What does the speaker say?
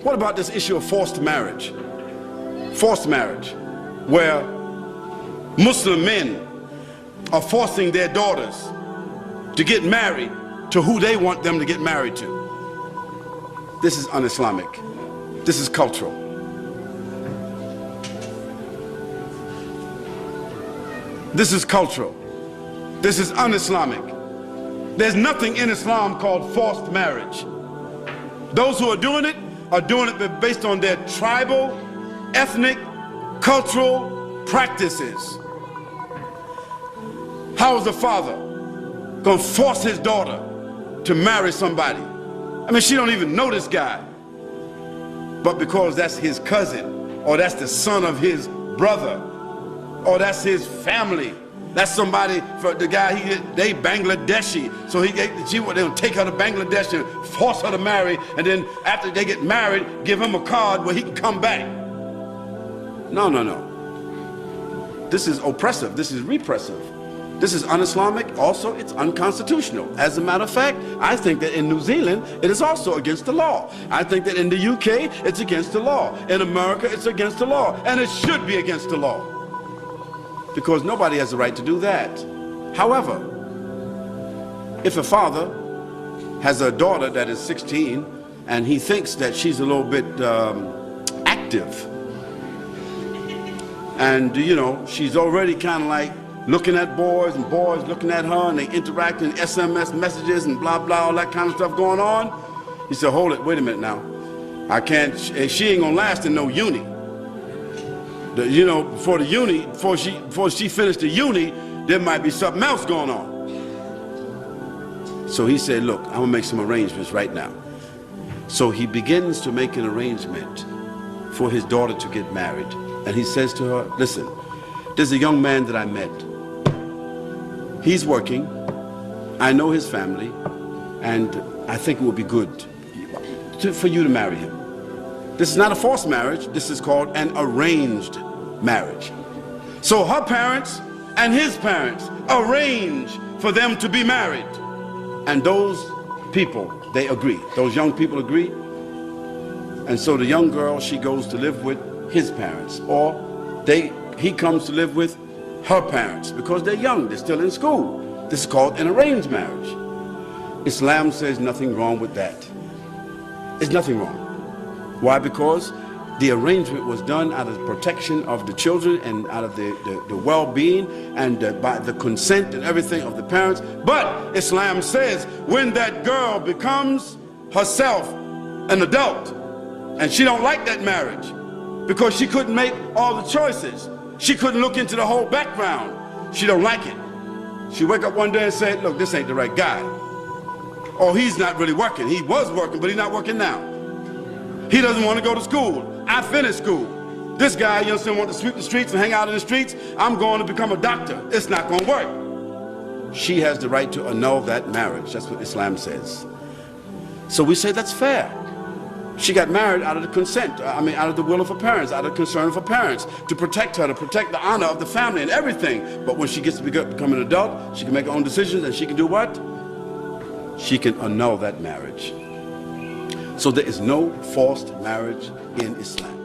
What about this issue of forced marriage? Forced marriage, where Muslim men are forcing their daughters to get married to who they want them to get married to. This is un-Islamic. This is cultural. This is cultural. This is un-Islamic. There's nothing in Islam called forced marriage. Those who are doing it based on their tribal, ethnic, cultural practices. How is a father going to force his daughter to marry somebody? I mean, she don't even know this guy. But because that's his cousin, or that's the son of his brother, or that's his family, that's somebody, for the guy, they Bangladeshi, so they'll take her to Bangladesh and force her to marry, and then after they get married, give him a card where he can come back. No, no, no. This is oppressive. This is repressive. This is un-Islamic. Also, it's unconstitutional. As a matter of fact, I think that in New Zealand, it is also against the law. I think that in the UK, it's against the law. In America, it's against the law. And it should be against the law, because nobody has the right to do that. However, if a father has a daughter that is 16 and he thinks that she's a little bit active, and you know, she's already kind of like looking at boys and boys looking at her, and they interact in SMS messages and blah blah, all that kind of stuff going on, he said, hold it, wait a minute now. I can't, she ain't gonna last in no uni. You know, before she finished the uni, there might be something else going on. So he said, look, I'm gonna make some arrangements right now. So he begins to make an arrangement for his daughter to get married. And he says to her, listen, there's a young man that I met. He's working, I know his family, and I think it would be good for you to marry him. This is not a forced marriage, this is called an arranged marriage. So her parents and his parents arrange for them to be married. And those people, they agree. Those young people agree. And so the young girl, she goes to live with his parents, or he comes to live with her parents, because they're young, they're still in school. This is called an arranged marriage. Islam says nothing wrong with that. There's nothing wrong. Why? Because the arrangement was done out of the protection of the children and out of the well-being and by the consent and everything of the parents. But Islam says when that girl becomes herself an adult and she don't like that marriage because she couldn't make all the choices, she couldn't look into the whole background, she don't like it. She wake up one day and say, look, this ain't the right guy. Or he's not really working. He was working, but he's not working now. He doesn't want to go to school. I finished school. This guy, you understand, wants to sweep the streets and hang out in the streets. I'm going to become a doctor. It's not going to work. She has the right to annul that marriage. That's what Islam says. So we say that's fair. She got married out of the consent, out of the will of her parents, out of the concern of her parents, to protect her, to protect the honor of the family and everything. But when she gets to become an adult, she can make her own decisions, and she can do what? She can annul that marriage. So there is no forced marriage in Islam.